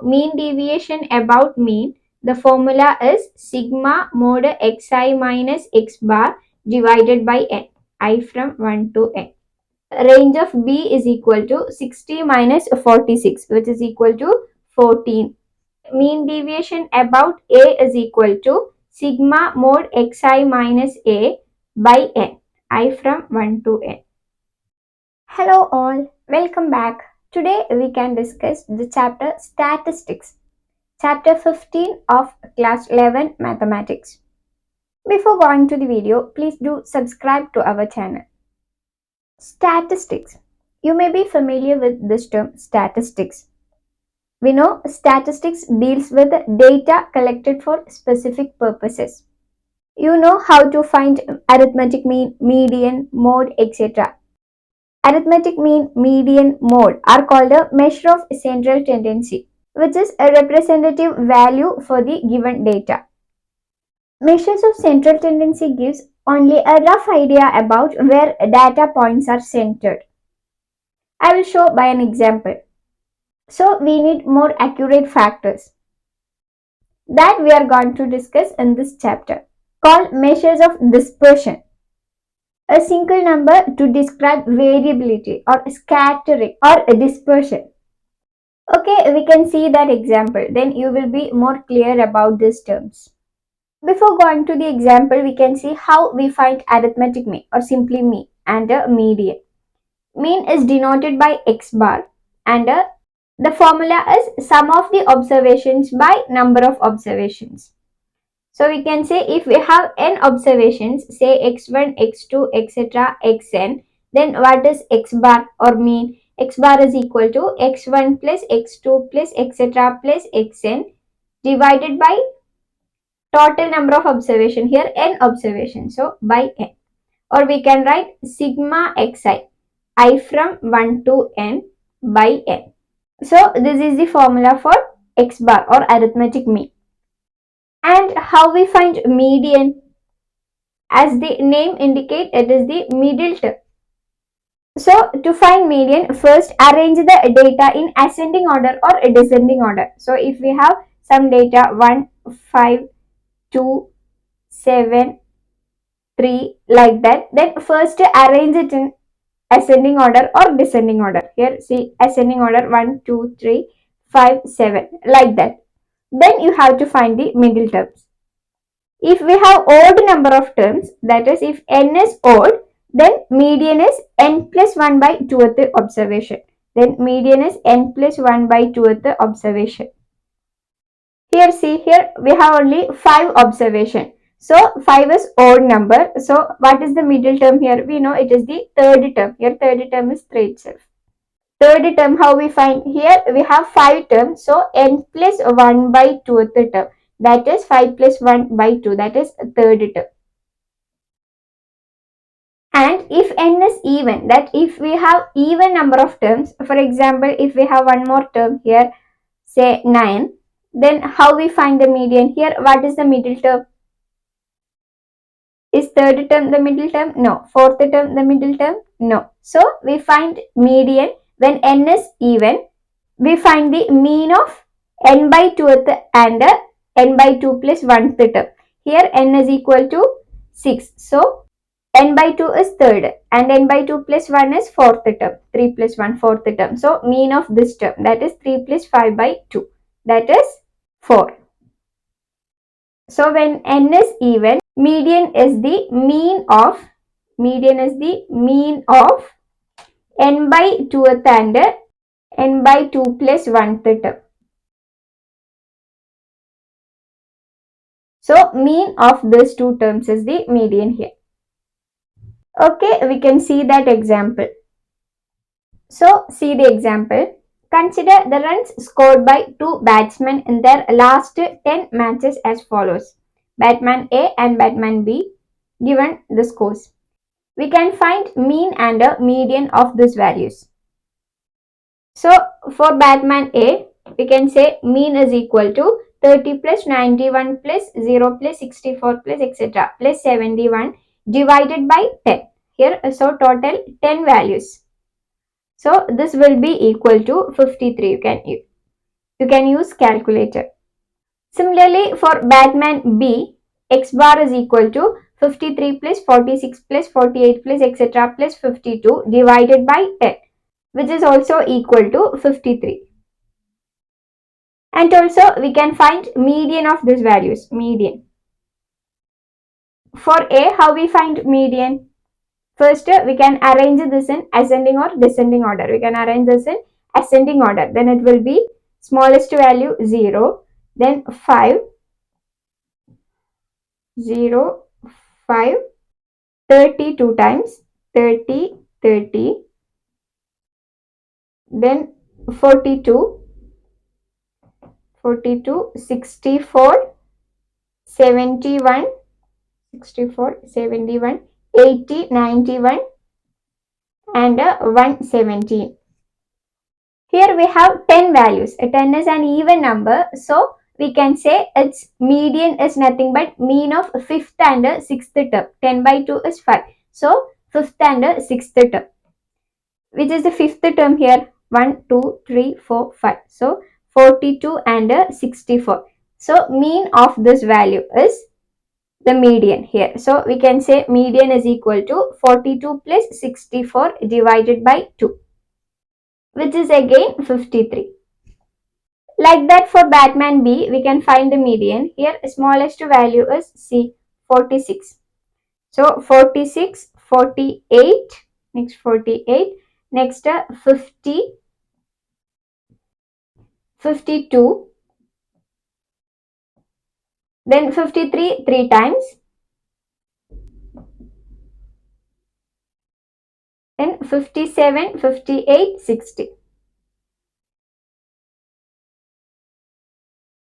Mean deviation about mean, the formula is sigma mod xi minus x bar divided by n, I from 1 to n. Range of b is equal to 60 minus 46, which is equal to 14. Mean deviation about a is equal to sigma mod xi minus a by n, I from 1 to n. Hello all, welcome back. Today we can discuss the chapter Statistics, chapter 15 of class 11 Mathematics. Before going to the video, please do subscribe to our channel. Statistics. You may be familiar with this term statistics. We know statistics deals with data collected for specific purposes. You know how to find arithmetic mean, median, mode, etc. Arithmetic mean, median, mode are called a measure of central tendency, which is a representative value for the given data. Measures of central tendency gives only a rough idea about where data points are centered. I will show by an example. So we need more accurate factors that we are going to discuss in this chapter, called measures of dispersion. A single number to describe variability or scattering or dispersion. Okay, we can see that example. Then you will be more clear about these terms. Before going to the example, we can see how we find arithmetic mean or simply mean and a median. Mean is denoted by x bar and the formula is sum of the observations by number of observations. So we can say if we have n observations, say x1, x2, etc., xn, then what is x bar or mean? X bar is equal to x1 plus x2 plus etc. plus xn divided by total number of observation, here n observation, so by n. Or we can write sigma xi, I from 1 to n by n. So this is the formula for x bar or arithmetic mean. And how we find median? As the name indicates, it is the middle term. So to find median, first arrange the data in ascending order or descending order. So if we have some data 1, 5, 2, 7, 3 like that, then first arrange it in ascending order or descending order. Here see ascending order 1, 2, 3, 5, 7 like that. Then you have to find the middle terms. If we have odd number of terms, that is if n is odd, then median is n plus 1 by 2th observation. Then median is n plus 1 by 2th observation. Here see, here we have only 5 observation. So 5 is odd number. So what is the middle term here? We know it is the third term. Here third term is 3 itself. Third term, how we find? Here we have 5 terms. So n plus 1 by 2th term. That is 5 plus 1 by 2. That is third term. And if n is even, that if we have even number of terms, for example, if we have one more term here, say 9, then how we find the median? Here, what is the middle term? Is third term the middle term? No. Fourth term the middle term? No. So we find median when n is even. We find the mean of n by 2th and n by 2 plus 1th term. Here n is equal to 6. So n by 2 is third and n by 2 plus 1 is fourth term. 3 plus 1 fourth term. So mean of this term, that is 3 plus 5 by 2. That is 4. So when n is even, median is the mean of n by 2th and n by 2 plus 1th term. So mean of these two terms is the median here. Okay, we can see that example. So see the example. Consider the runs scored by two batsmen in their last 10 matches as follows. Batsman A and batsman B, given the scores. We can find mean and a median of these values. So for batsman A, we can say mean is equal to 30 plus 91 plus 0 plus 64 plus etc. plus 71 divided by 10. Here, so total 10 values. So this will be equal to 53. You can use. You can use calculator. Similarly, for Batman B, x bar is equal to 53 plus 46 plus 48 plus etc. plus 52 divided by 10, which is also equal to 53. And also we can find median of these values, median. For A, how we find median? First, we can arrange this in ascending or descending order. We can arrange this in ascending order. Then it will be smallest value 0, then 5, 0, 5, 30 two times, 30, 30, then 42, 42, 64, 71, 64, 71, 80, 91, and 117. Here we have 10 values. 10 is an even number, so we can say its median is nothing but mean of 5th and 6th term. 10 by 2 is 5. So 5th and 6th term. Which is the 5th term here? 1, 2, 3, 4, 5. So 42 and 64. So mean of this value is the median here. So we can say median is equal to 42 plus 64 divided by 2, which is again 53. Like that for Batman B, we can find the median. Here smallest value is C, 46. So 46, 48, next 48, next 50, 52, then 53 3 times, then 57, 58, 60.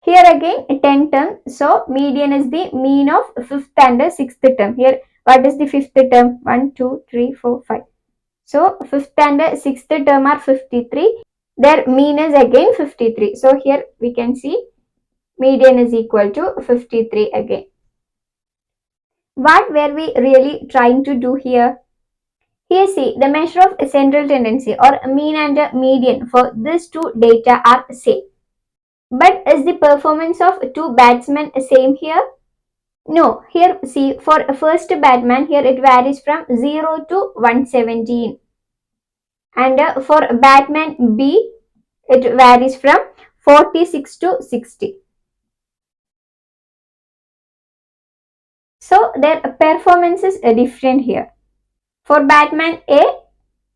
Here again 10 term, so median is the mean of 5th and 6th term. Here what is the 5th term? 1, 2, 3, 4, 5. So 5th and 6th term are 53. Their mean is again 53. So here we can see median is equal to 53 again. What were we really trying to do here? Here see, the measure of central tendency or mean and median for these two data are same. But is the performance of two batsmen same here? No, here see, for first batsman here it varies from 0 to 117. And for Batman B, it varies from 46 to 60. So their performance is different here. For Batman A,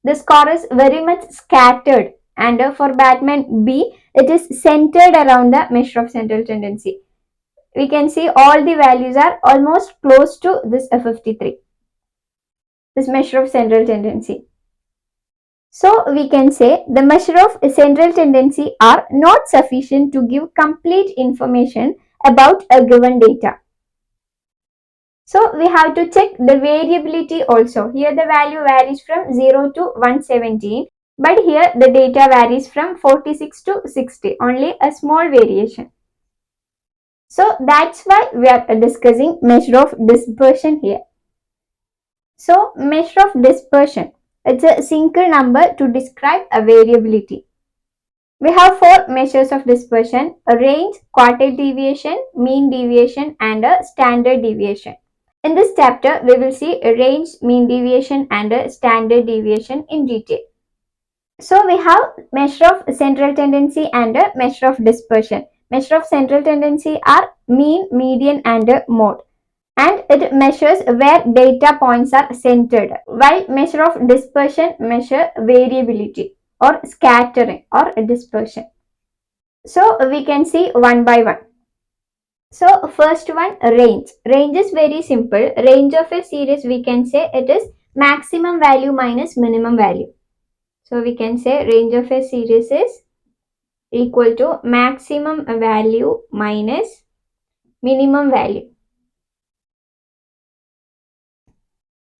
the score is very much scattered, and for Batman B, it is centered around the measure of central tendency. We can see all the values are almost close to this 53, this measure of central tendency. So we can say the measure of central tendency are not sufficient to give complete information about a given data. So we have to check the variability also. Here the value varies from 0 to 117, but here the data varies from 46 to 60, only a small variation. So that's why we are discussing measure of dispersion here. So measure of dispersion, it's a single number to describe a variability. We have four measures of dispersion: a range, quartile deviation, mean deviation, and a standard deviation. In this chapter, we will see a range, mean deviation, and a standard deviation in detail. So we have measure of central tendency and a measure of dispersion. Measure of central tendency are mean, median, and mode, and it measures where data points are centered, while measure of dispersion measure variability or scattering or dispersion. So we can see one by one. So first one, range. Range is very simple. Range of a series, we can say it is maximum value minus minimum value. So we can say range of a series is equal to maximum value minus minimum value.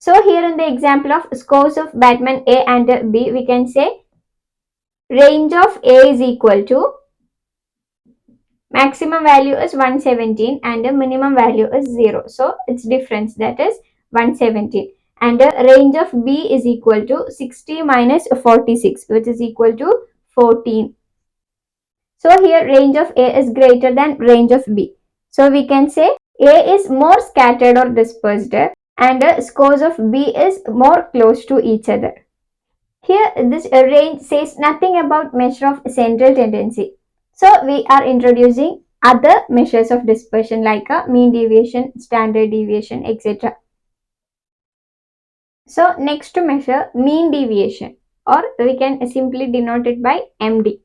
So here in the example of scores of Batman A and B, we can say range of A is equal to maximum value is 117 and the minimum value is 0. So its difference, that is 117. And the range of B is equal to 60 minus 46, which is equal to 14. So here range of A is greater than range of B. So we can say A is more scattered or dispersed and scores of B is more close to each other. Here this range says nothing about measure of central tendency. So we are introducing other measures of dispersion like a mean deviation, standard deviation, etc. So next to measure mean deviation, or we can simply denote it by MD.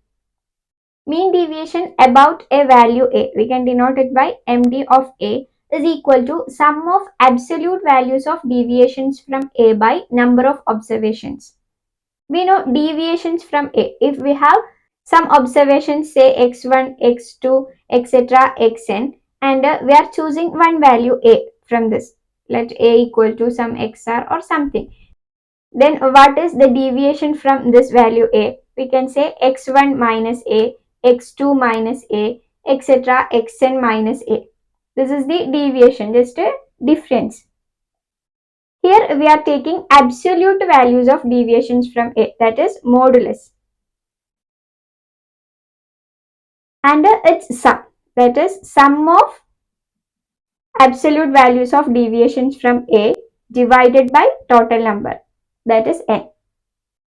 Mean deviation about a value A, we can denote it by MD of A is equal to sum of absolute values of deviations from A by number of observations. We know deviations from A. If we have some observations, say x1, x2, etc., xn, and we are choosing one value A from this, let A equal to some xr or something. Then what is the deviation from this value A? We can say x1 minus A, x2 minus A, etc., xn minus A. This is the deviation, just a difference. Here we are taking absolute values of deviations from A, that is modulus. And its sum, that is sum of absolute values of deviations from A divided by total number, that is n.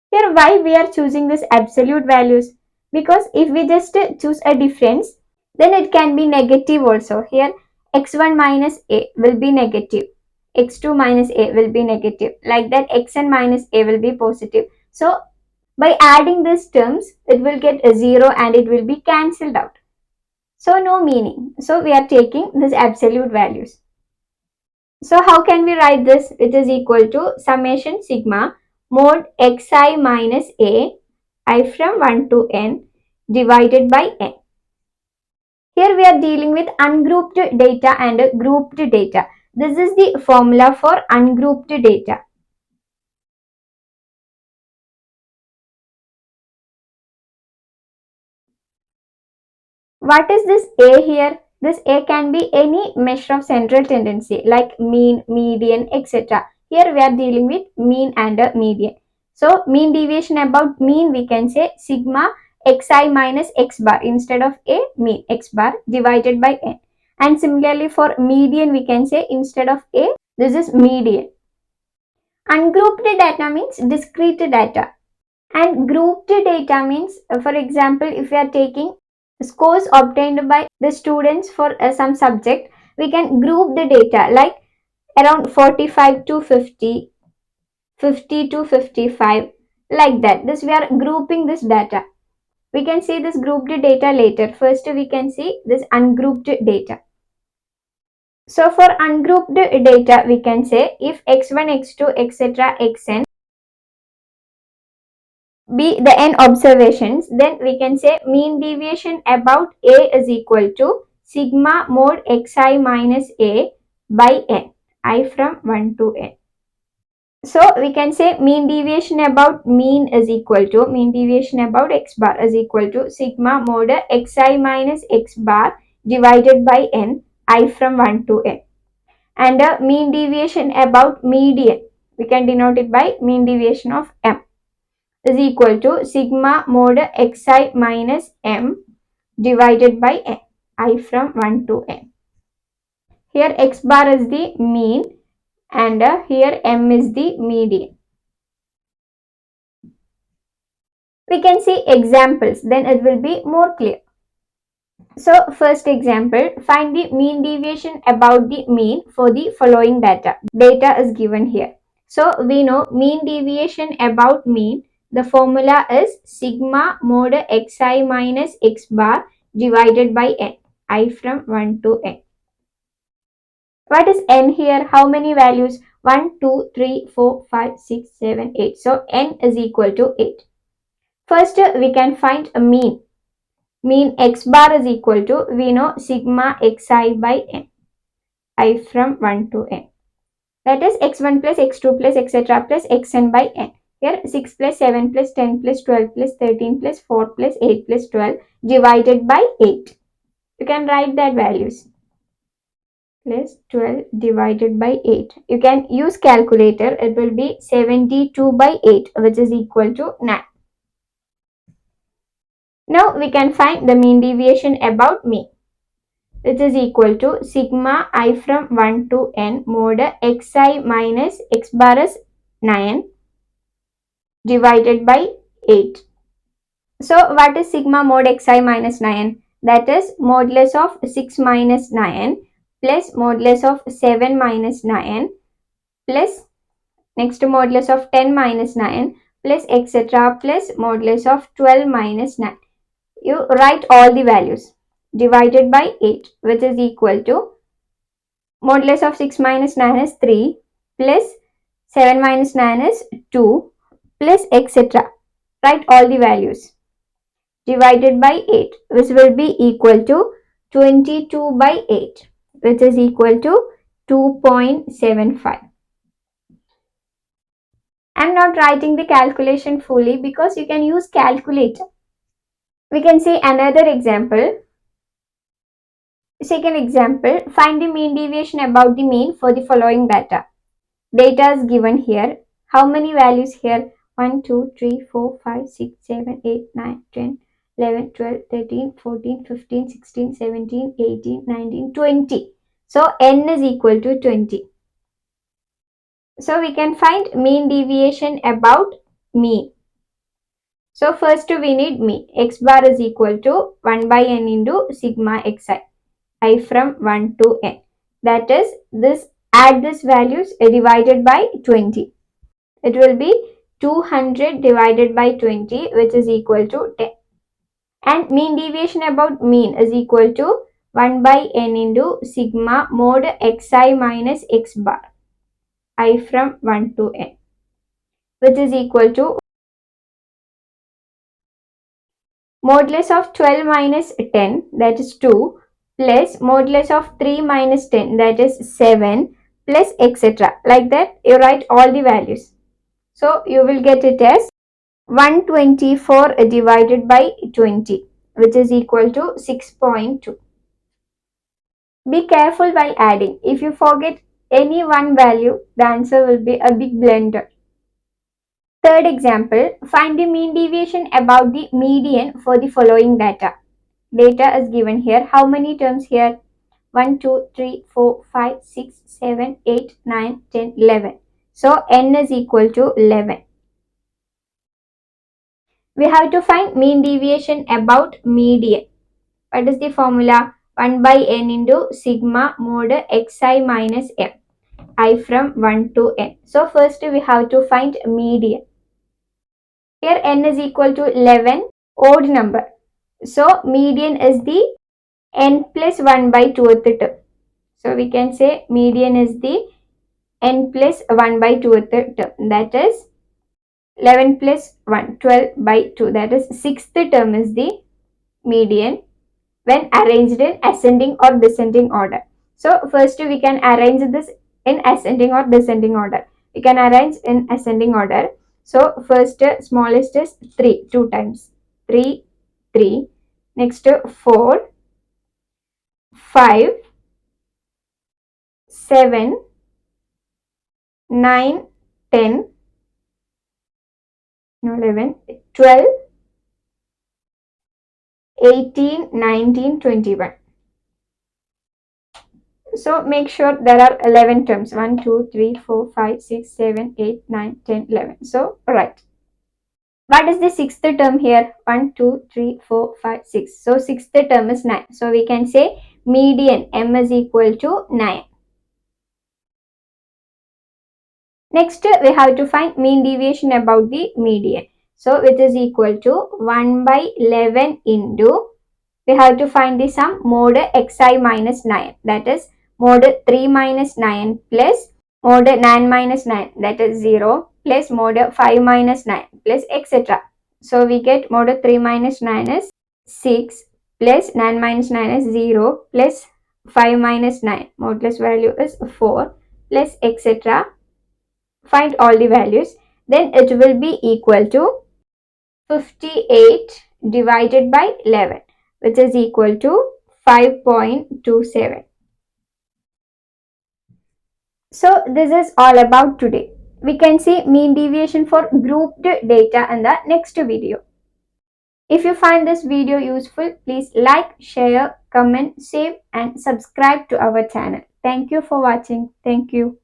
Here why we are choosing this absolute values? Because if we just choose a difference, then it can be negative also. Here x1 minus A will be negative, x2 minus A will be negative, like that xn minus A will be positive. So by adding these terms, it will get a 0 and it will be cancelled out. So no meaning. So we are taking this absolute values. So how can we write this? It is equal to summation sigma mod xi minus a I from 1 to n divided by n. Here we are dealing with ungrouped data and grouped data. This is the formula for ungrouped data. What is this A here? This A can be any measure of central tendency like mean, median, etc. Here we are dealing with mean and median. So mean deviation about mean we can say sigma xi minus x bar instead of A mean x bar divided by n. And similarly for median we can say instead of A this is median. Ungrouped data means discrete data. And grouped data means, for example, if we are taking scores obtained by the students for some subject, we can group the data like around 45 to 50, 50 to 55, like that. This we are grouping this data. We can see this grouped data later. First, we can see this ungrouped data. So for ungrouped data, we can say if x1, x2, etc., xn be the n observations, then we can say mean deviation about A is equal to sigma mod xi minus A by n, I from 1 to n. So we can say mean deviation about mean is equal to mean deviation about x bar is equal to sigma mod xi minus x bar divided by n, I from 1 to n. And mean deviation about median, we can denote it by mean deviation of m is equal to sigma mod xi minus m divided by n, I from 1 to n. Here x bar is the mean and here m is the median. We can see examples, then it will be more clear. So first example, find the mean deviation about the mean for the following data. Data is given here. So we know mean deviation about mean, the formula is sigma mod xi minus x bar divided by n, I from 1 to n. What is n here? How many values? 1, 2, 3, 4, 5, 6, 7, 8. So n is equal to 8. First we can find a mean. Mean x bar is equal to, we know sigma xi by n, I from 1 to n. That is x1 plus x2 plus etc. plus xn by n. Here 6 plus 7 plus 10 plus 12 plus 13 plus 4 plus 8 plus 12 divided by 8. You can write that values. Plus 12 divided by 8. You can use calculator. It will be 72 by 8 which is equal to 9. Now we can find the mean deviation about mean, which is equal to sigma I from 1 to n mod xi minus x bar is 9 divided by 8. So what is sigma mod xi minus 9? That is modulus of 6 minus 9 plus modulus of 7 minus 9 plus next modulus of 10 minus 9 plus etc. plus modulus of 12 minus 9. You write all the values divided by 8, which is equal to modulus of 6 minus 9 is 3 plus 7 minus 9 is 2 plus etc. Write all the values divided by 8, which will be equal to 22 by 8, which is equal to 2.75. I'm not writing the calculation fully because you can use calculator. We can see another example. Second example, find the mean deviation about the mean for the following data. Data is given here. How many values here? 1, 2, 3, 4, 5, 6, 7, 8, 9, 10, 11, 12, 13, 14, 15, 16, 17, 18, 19, 20. So n is equal to 20. So we can find mean deviation about mean. So first we need mean. X bar is equal to 1 by n into sigma xi. I from 1 to n. That is, this add this values divided by 20. It will be 200 divided by 20, which is equal to 10. And mean deviation about mean is equal to 1 by n into sigma mod xi minus x bar. I from 1 to n, which is equal to modulus of 12 minus 10, that is 2, plus modulus of 3 minus 10, that is 7, plus etc. Like that, you write all the values. So you will get it as 124 divided by 20, which is equal to 6.2. Be careful while adding. If you forget any one value, the answer will be a big blunder. Third example, find the mean deviation about the median for the following data. Data is given here. How many terms here? 1, 2, 3, 4, 5, 6, 7, 8, 9, 10, 11. So n is equal to 11. We have to find mean deviation about median. What is the formula? 1 by n into sigma mod xi minus m. I from 1 to n. So first we have to find median. Here n is equal to 11, odd number. So median is the n plus 1 by 2th term. So we can say median is the n plus 1 by 2th term. That is 11 plus 1, 12 by 2. That is 6th term is the median when arranged in ascending or descending order. So first we can arrange this in ascending or descending order. We can arrange in ascending order. So first smallest is 3, 2 times. 3, 3. Next 4, 5, 7, 9, 10, no 11, 12, 18, 19, 21. So make sure there are 11 terms. 1, 2, 3, 4, 5, 6, 7, 8, 9, 10, 11. So right. What is the sixth term here? 1, 2, 3, 4, 5, 6. So sixth term is 9. So we can say median m is equal to 9. Next we have to find mean deviation about the median. So which is equal to 1 by 11 into, we have to find the sum mod xi minus 9. That is mod 3 minus 9 plus mod 9 minus 9, that is 0, plus mod 5 minus 9 plus etc. So we get mod 3 minus 9 is 6 plus 9 minus 9 is 0 plus 5 minus 9 modulus value is 4 plus etc. Find all the values, then it will be equal to 58 divided by 11, which is equal to 5.27. So this is all about today. We can see mean deviation for grouped data in the next video. If you find this video useful, please like, share, comment, save and subscribe to our channel. Thank you for watching. Thank you.